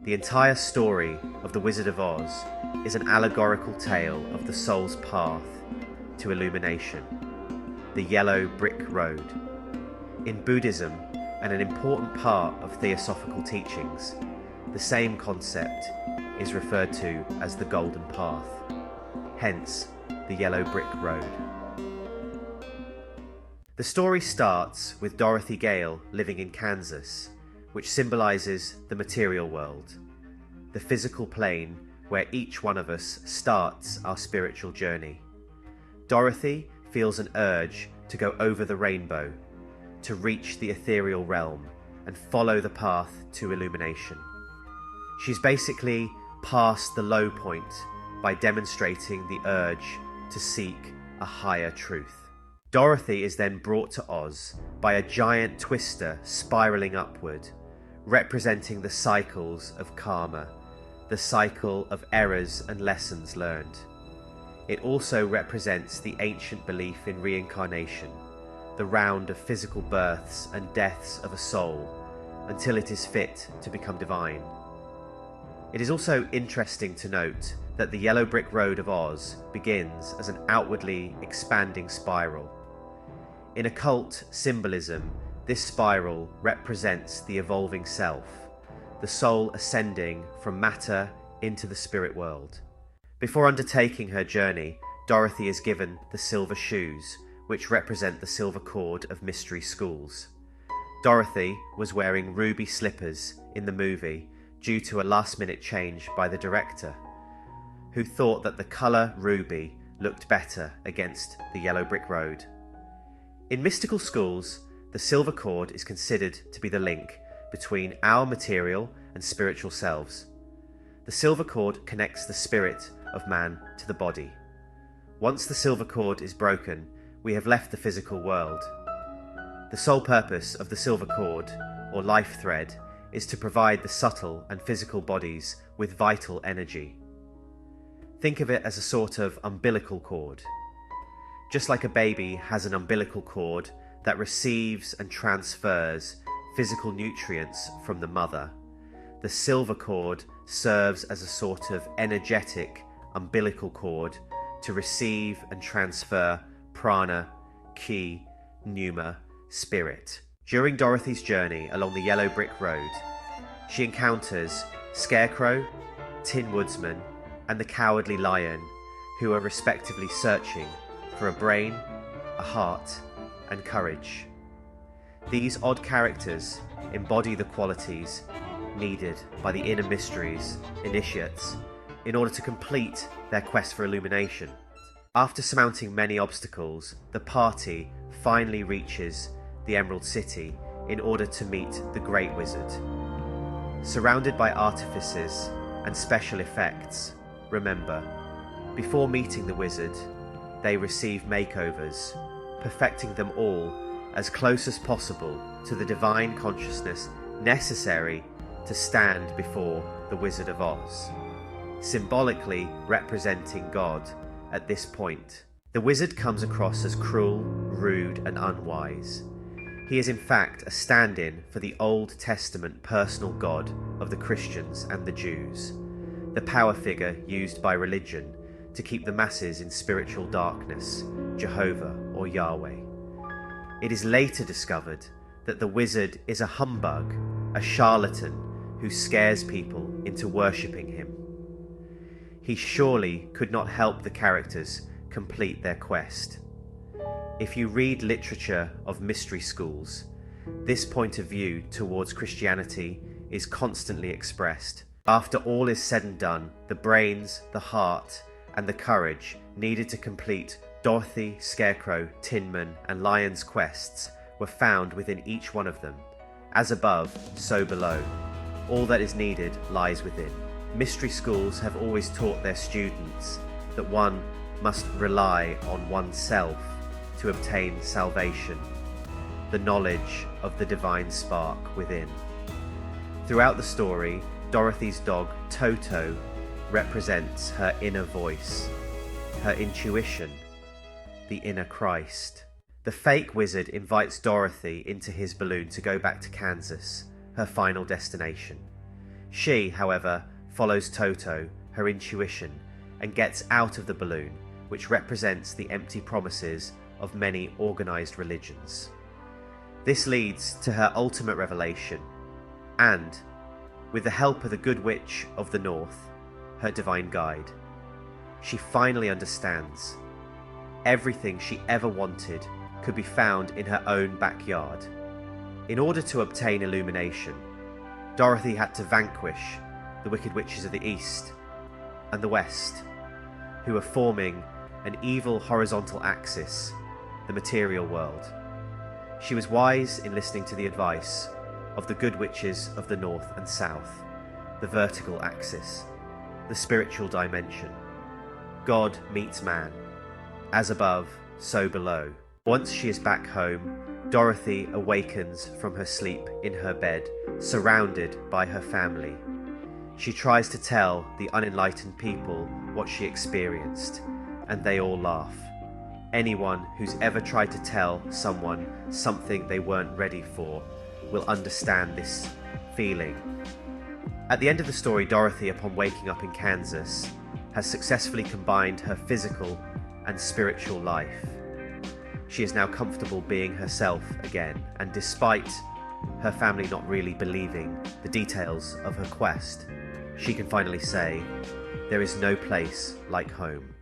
The entire story of The Wizard of Oz is an allegorical tale of the soul's path to illumination, the yellow brick road. In Buddhism, and an important part of Theosophical teachings, the same concept is referred to as the golden path, hence the yellow brick road. The story starts with Dorothy Gale living in Kansas, which symbolizes the material world, the physical plane where each one of us starts our spiritual journey. Dorothy feels an urge to go over the rainbow, to reach the ethereal realm and follow the path to illumination. She's basically past the low point by demonstrating the urge to seek a higher truth. Dorothy is then brought to Oz by a giant twister spiraling upward, representing the cycles of karma, the cycle of errors and lessons learned. It also represents the ancient belief in reincarnation, the round of physical births and deaths of a soul until it is fit to become divine. It is also interesting to note that the yellow brick road of Oz begins as an outwardly expanding spiral. In occult symbolism, this spiral represents the evolving self, the soul ascending from matter into the spirit world. Before undertaking her journey, Dorothy is given the silver shoes, which represent the silver cord of mystery schools. Dorothy was wearing ruby slippers in the movie due to a last-minute change by the director, who thought that the colour ruby looked better against the yellow brick road. In mystical schools, the silver cord is considered to be the link between our material and spiritual selves. The silver cord connects the spirit of man to the body. Once the silver cord is broken, we have left the physical world. The sole purpose of the silver cord, or life thread, is to provide the subtle and physical bodies with vital energy. Think of it as a sort of umbilical cord. Just like a baby has an umbilical cord that receives and transfers physical nutrients from the mother, the silver cord serves as a sort of energetic umbilical cord to receive and transfer prana, ki, pneuma, spirit. During Dorothy's journey along the yellow brick road, she encounters Scarecrow, Tin Woodsman, and the Cowardly Lion, who are respectively searching for a brain, a heart, and courage. These odd characters embody the qualities needed by the inner mysteries initiates in order to complete their quest for illumination. After surmounting many obstacles, the party finally reaches the Emerald City in order to meet the Great Wizard. Surrounded by artifices and special effects, remember, before meeting the wizard, they receive makeovers, perfecting them all as close as possible to the divine consciousness necessary to stand before the Wizard of Oz, symbolically representing God at this point. The wizard comes across as cruel, rude, and unwise. He is in fact a stand-in for the Old Testament personal God of the Christians and the Jews, the power figure used by religion to keep the masses in spiritual darkness, Jehovah or Yahweh. It is later discovered that the wizard is a humbug, a charlatan who scares people into worshipping him. He surely could not help the characters complete their quest. If you read literature of mystery schools, this point of view towards Christianity is constantly expressed. After all is said and done, the brains, the heart, and the courage needed to complete Dorothy, Scarecrow, Tin Man, and Lion's quests were found within each one of them. As above, so below. All that is needed lies within. Mystery schools have always taught their students that one must rely on oneself to obtain salvation, the knowledge of the divine spark within. Throughout the story, Dorothy's dog Toto represents her inner voice, her intuition, the inner Christ. The fake wizard invites Dorothy into his balloon to go back to Kansas, her final destination. She, however, follows Toto, her intuition, and gets out of the balloon, which represents the empty promises of many organized religions. This leads to her ultimate revelation, and, with the help of the Good Witch of the North, her divine guide, she finally understands everything she ever wanted could be found in her own backyard. In order to obtain illumination, Dorothy had to vanquish the Wicked Witches of the East and the West, who were forming an evil horizontal axis, the material world. She was wise in listening to the advice of the Good Witches of the North and South, the vertical axis, the spiritual dimension. God meets man, as above, so below. Once she is back home, Dorothy awakens from her sleep in her bed, surrounded by her family. She tries to tell the unenlightened people what she experienced, and they all laugh. Anyone who's ever tried to tell someone something they weren't ready for will understand this feeling. At the end of the story, Dorothy, upon waking up in Kansas, has successfully combined her physical and spiritual life. She is now comfortable being herself again, and despite her family not really believing the details of her quest, she can finally say, "There is no place like home."